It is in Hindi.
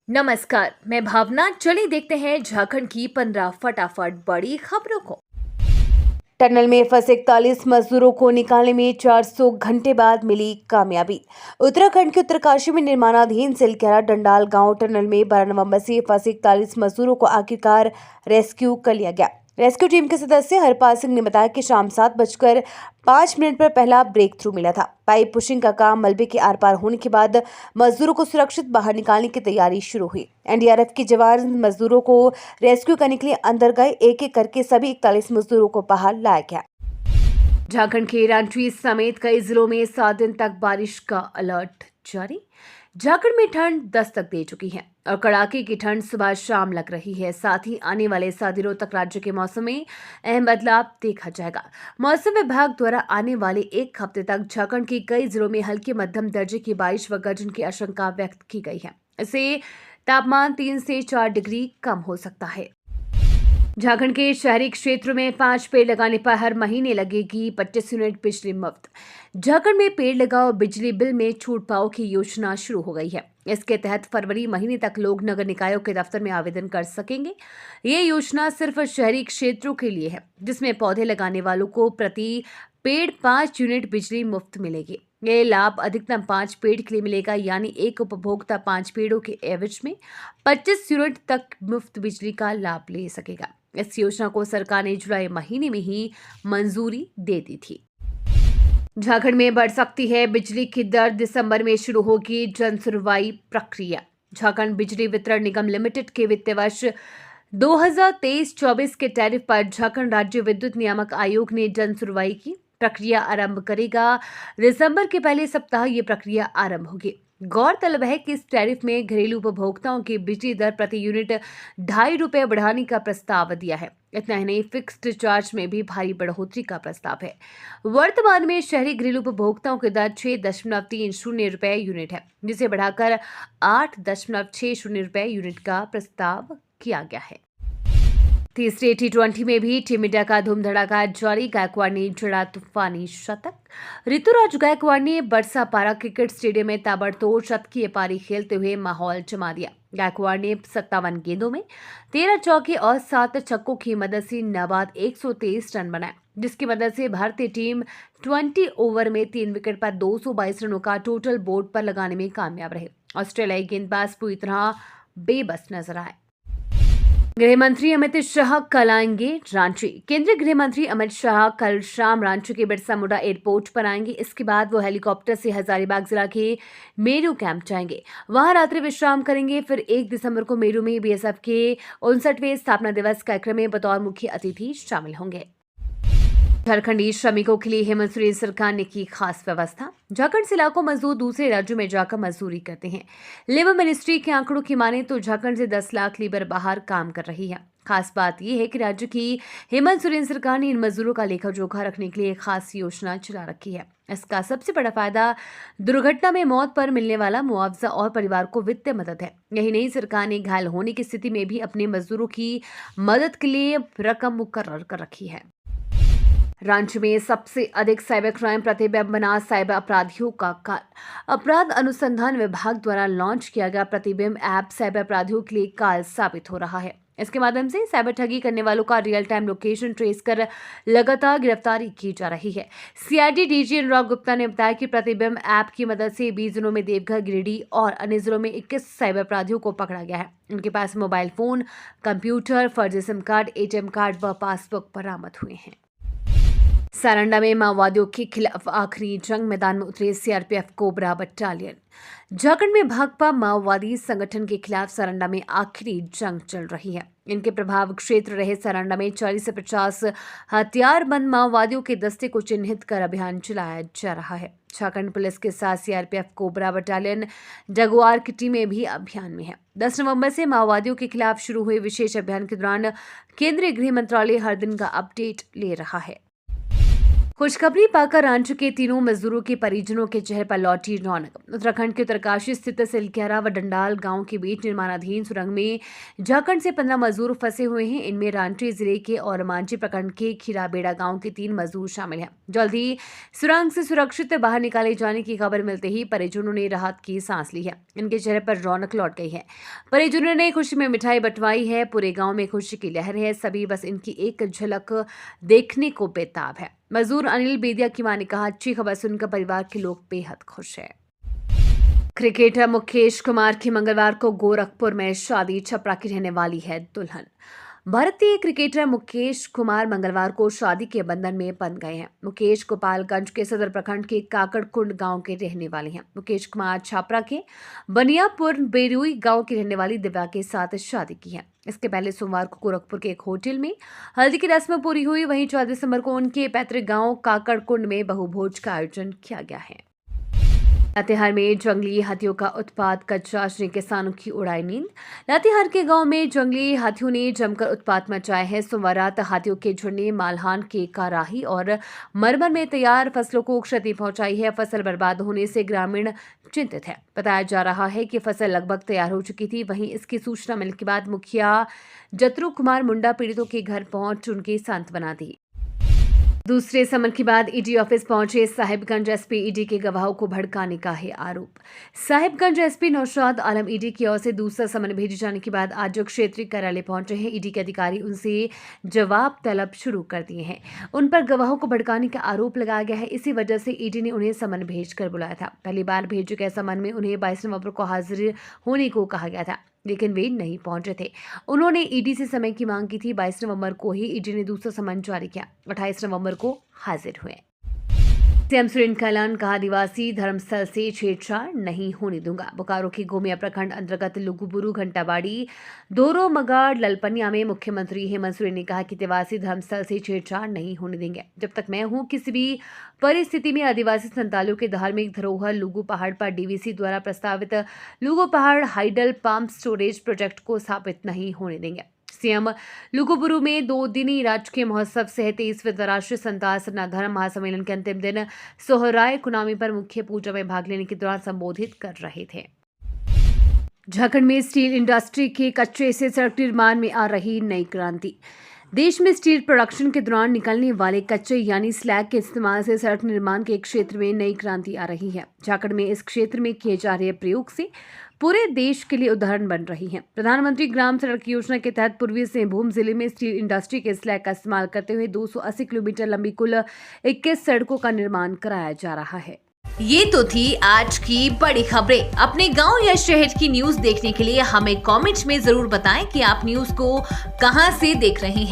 नमस्कार, मैं भावना। चलिए देखते हैं झारखंड की 15 फटाफट बड़ी खबरों को। टनल में फंसे 41 मजदूरों को निकालने में 400 घंटे बाद मिली कामयाबी। उत्तराखंड के उत्तरकाशी में निर्माणाधीन सिलखेरा डंडाल गांव टनल में 12 नवंबर से फंसे 41 मजदूरों को आखिरकार रेस्क्यू कर लिया गया। रेस्क्यू टीम के सदस्य हरपाल सिंह ने बताया कि शाम 7:05 पर पहला ब्रेक थ्रू मिला था। पाइप पुशिंग का काम मलबे के आर पार होने के बाद मजदूरों को सुरक्षित बाहर निकालने की तैयारी शुरू हुई। एनडीआरएफ के जवान मजदूरों को रेस्क्यू करने के लिए अंदर गए। एक एक करके सभी 41 मजदूरों को बाहर लाया गया। झारखंड के रांची समेत कई जिलों में 7 दिन तक बारिश का अलर्ट जारी। झारखंड में ठंड दस्तक दे चुकी है और कड़ाके की ठंड सुबह शाम लग रही है। साथ ही आने वाले 7 दिनों तक राज्य के मौसम में अहम बदलाव देखा जाएगा। मौसम विभाग द्वारा आने वाले एक हफ्ते तक झारखंड के कई जिलों में हल्की मध्यम दर्जे की बारिश व गर्जन की आशंका व्यक्त की गई है। इससे तापमान 3 से 4 डिग्री कम हो सकता है। झारखंड के शहरी क्षेत्र में 5 पेड़ लगाने पर हर महीने लगेगी 25 यूनिट बिजली मुफ्त। झारखंड में पेड़ लगाओ बिजली बिल में छूट पाओ की योजना शुरू हो गई है। इसके तहत फरवरी महीने तक लोग नगर निकायों के दफ्तर में आवेदन कर सकेंगे। ये योजना सिर्फ शहरी क्षेत्रों के लिए है, जिसमें पौधे लगाने वालों को प्रति पेड़ 5 यूनिट बिजली मुफ्त मिलेगी। ये लाभ अधिकतम 5 पेड़ के लिए मिलेगा, यानी एक उपभोक्ता 5 पेड़ों के एवज में 25 यूनिट तक मुफ्त बिजली का लाभ ले सकेगा। इस योजना को सरकार ने जुलाई महीने में ही मंजूरी दे दी थी। झारखंड में बढ़ सकती है बिजली की दर। दिसंबर में शुरू होगी जन सुनवाई प्रक्रिया। झारखंड बिजली वितरण निगम लिमिटेड के वित्तीय वर्ष 2023-24 के टैरिफ पर झारखंड राज्य विद्युत नियामक आयोग ने जन सुनवाई की प्रक्रिया आरंभ करेगा। दिसंबर के पहले सप्ताह ये प्रक्रिया आरंभ होगी। गौरतलब है कि इस टैरिफ में घरेलू उपभोक्ताओं की बिजली दर प्रति यूनिट ₹2.5 बढ़ाने का प्रस्ताव दिया है। इतना ही नहीं, फिक्स्ड चार्ज में भी भारी बढ़ोतरी का प्रस्ताव है। वर्तमान में शहरी घरेलू उपभोक्ताओं की दर ₹6.30 यूनिट है, जिसे बढ़ाकर ₹8.60 यूनिट का प्रस्ताव किया गया है। तीसरे T20 में भी टीम इंडिया का धूमधड़ाका जारी। गायकवाड़ ने जड़ा तूफानी शतक। ऋतुराज गायकवाड़ ने बरसापारा क्रिकेट स्टेडियम में ताबड़तोड़ शतकीय पारी खेलते हुए माहौल जमा दिया। गायकवाड़ ने 57 गेंदों में 13 चौके और 7 छक्कों की मदद से नाबाद 123 रन बनाए, जिसकी मदद से भारतीय टीम 20 ओवर में 3 विकेट पर 222 रनों का टोटल बोर्ड पर लगाने में कामयाब रहे। ऑस्ट्रेलियाई गेंदबाज पूरी तरह बेबस नजर आए। गृह मंत्री अमित शाह कल आएंगे रांची। केंद्रीय गृह मंत्री अमित शाह कल शाम रांची के बिरसा मुंडा एयरपोर्ट पर आएंगे। इसके बाद वो हेलीकॉप्टर से हजारीबाग जिला के मेरू कैंप जाएंगे। वहां रात्रि विश्राम करेंगे। फिर 1 दिसंबर को मेरू में बीएसएफ के 59वें स्थापना दिवस कार्यक्रम में बतौर मुख्य अतिथि शामिल होंगे। झारखंडी श्रमिकों के लिए हेमंत सोरेन सरकार ने की खास व्यवस्था। झारखंड से लाखों मजदूर दूसरे राज्यों में जाकर मजदूरी करते हैं। लेबर मिनिस्ट्री के आंकड़ों की माने तो झारखंड से 10 लाख लेबर बाहर काम कर रही है। खास बात यह है कि राज्य की हेमंत सोरेन सरकार ने इन मजदूरों का लेखा जोखा रखने के लिए एक खास योजना चला रखी है। इसका सबसे बड़ा फायदा दुर्घटना में मौत पर मिलने वाला मुआवजा और परिवार को वित्तीय मदद है। यही नहीं, सरकार ने घायल होने की स्थिति में भी अपने मजदूरों की मदद के लिए रकम मुकर्रर कर रखी है। रांची में सबसे अधिक साइबर क्राइम प्रतिबिंब बना साइबर अपराधियों का काल। अपराध अनुसंधान विभाग द्वारा लॉन्च किया गया प्रतिबिंब ऐप साइबर अपराधियों के लिए काल साबित हो रहा है। इसके माध्यम से साइबर ठगी करने वालों का रियल टाइम लोकेशन ट्रेस कर लगातार गिरफ्तारी की जा रही है। सीआईडी डीजी अनुराग गुप्ता ने बताया कि प्रतिबिंब ऐप की मदद से 20 जिलों में देवघर, गिरिडीह और अन्य जिलों में 21 साइबर अपराधियों को पकड़ा गया है। उनके पास मोबाइल फोन, कंप्यूटर, फर्जी सिम कार्ड, एटीएम कार्ड व पासबुक बरामद हुए हैं। सारंडा में माओवादियों के खिलाफ आखिरी जंग मैदान में उतरे सीआरपीएफ कोबरा बटालियन। झारखंड में भाकपा माओवादी संगठन के खिलाफ सारंडा में आखिरी जंग चल रही है। इनके प्रभाव क्षेत्र रहे सारंडा में 40 से 50 हथियारबंद माओवादियों के दस्ते को चिन्हित कर अभियान चलाया जा रहा है। झारखंड पुलिस के साथ सीआरपीएफ कोबरा बटालियन जगुआर की टीमें भी अभियान में है। 10 नवंबर से माओवादियों के खिलाफ शुरू हुए विशेष अभियान के दौरान केंद्रीय गृह मंत्रालय हर दिन का अपडेट ले रहा है। खुशखबरी पाकर रांची के तीनों मजदूरों के परिजनों के चेहरे पर लौटी रौनक। उत्तराखंड के उत्तरकाशी स्थित सिलक्यारा व डंडाल गांव के बीच निर्माणाधीन सुरंग में झारखंड से 15 मजदूर फंसे हुए हैं। इनमें रांची जिले के और मांझी प्रखंड के खीराबेड़ा गांव के 3 मजदूर शामिल हैं। जल्द ही सुरंग से सुरक्षित बाहर निकाले जाने की खबर मिलते ही परिजनों ने राहत की सांस ली है। इनके चेहरे पर रौनक लौट गई है। परिजनों ने खुशी में मिठाई बंटवाई है। पूरे गाँव में खुशी की लहर है। सभी बस इनकी एक झलक देखने को बेताब है। मजदूर अनिल बेदिया की मां ने कहा, अच्छी खबर सुनकर परिवार के लोग बेहद खुश हैं। क्रिकेटर मुकेश कुमार की मंगलवार को गोरखपुर में शादी। छपरा की रहने वाली है दुल्हन। भारतीय क्रिकेटर मुकेश कुमार मंगलवार को शादी के बंधन में बंध गए हैं। मुकेश गोपालगंज के सदर प्रखंड के काकड़कुंड गांव के रहने वाले हैं। मुकेश कुमार छपरा के बनियापुर बेरुई गांव की रहने वाली दिव्या के साथ शादी की है। इसके पहले सोमवार को गोरखपुर के एक होटल में हल्दी की रस्म पूरी हुई। वहीं 14 दिसंबर को उनके पैतृक गांव काकड़कुंड में बहुभोज का आयोजन किया गया है। लातेहार में जंगली हाथियों का उत्पात, कचरा ने किसानों की उड़ाई नींद। लातेहार के गांव में जंगली हाथियों ने जमकर उत्पात मचाया है। सोमवार रात हाथियों के झुंड ने मालहान के काराही और मरमर में तैयार फसलों को क्षति पहुंचाई है। फसल बर्बाद होने से ग्रामीण चिंतित है। बताया जा रहा है कि फसल लगभग तैयार हो चुकी थी। वहीं इसकी सूचना मिलने के बाद मुखिया जतरू कुमार मुंडा पीड़ितों के घर पहुंच उनकी सांत्वना दी। दूसरे समन के बाद ईडी ऑफिस पहुंचे साहिबगंज एसपी। ईडी के गवाहों को भड़काने का है आरोप। साहिबगंज एसपी नौशाद आलम ईडी की ओर से दूसरा समन भेजे जाने के बाद आज क्षेत्रीय कार्यालय पहुंचे हैं। ईडी के अधिकारी उनसे जवाब तलब शुरू कर दिए हैं। उन पर गवाहों को भड़काने का आरोप लगाया गया है। इसी वजह से ईडी ने उन्हें समन भेजकर बुलाया था। पहली बार भेजे गए समन में उन्हें 22 नवंबर को हाजिर होने को कहा गया था, लेकिन वे नहीं पहुंचे थे। उन्होंने ईडी से समय की मांग की थी। 22 नवंबर को ही ईडी ने दूसरा समन जारी किया। 28 नवंबर को हाजिर हुए। सीएम सुरेंद्र का ऐलान, कहा आदिवासी धर्मस्थल से छेड़छाड़ नहीं होने दूंगा। बोकारो के गोमिया प्रखंड अंतर्गत लुगुबुरु, घंटाबाड़ी, दोरो मगाड़, ललपनिया में मुख्यमंत्री हेमंत सोरेन ने कहा कि आदिवासी धर्मस्थल से छेड़छाड़ नहीं होने देंगे। जब तक मैं हूं, किसी भी परिस्थिति में आदिवासी संतालों के धार्मिक धरोहर लुगु पहाड़ पर डीवीसी द्वारा प्रस्तावित लुगु पहाड़ हाइडल पंप स्टोरेज प्रोजेक्ट को स्थापित नहीं होने देंगे। सीएम लुगुबुरु में 2 दिनी राजकीय महोत्सव सह 23वें अंतर्राष्ट्रीय संताल धर्म महासम्मेलन के अंतिम दिन सोहराय कुनामी पर मुख्य पूजा में भाग लेने के दौरान संबोधित कर रहे थे। झारखंड में स्टील इंडस्ट्री के कच्चे से सड़क निर्माण में आ रही नई क्रांति। देश में स्टील प्रोडक्शन के दौरान निकलने वाले कच्चे यानी स्लैग के इस्तेमाल से सड़क निर्माण के क्षेत्र में नई क्रांति आ रही है। झारखंड में इस क्षेत्र में किए जा रहे प्रयोग से पूरे देश के लिए उदाहरण बन रही है। प्रधानमंत्री ग्राम सड़क योजना के तहत पूर्वी सिंहभूम जिले में स्टील इंडस्ट्री के स्लैग का इस्तेमाल करते हुए 280 किलोमीटर लंबी कुल 21 सड़कों का निर्माण कराया जा रहा है। ये तो थी आज की बड़ी खबरें। अपने गांव या शहर की न्यूज देखने के लिए हमें कमेंट्स में जरूर बताएं कि आप न्यूज को कहां से देख रहे हैं।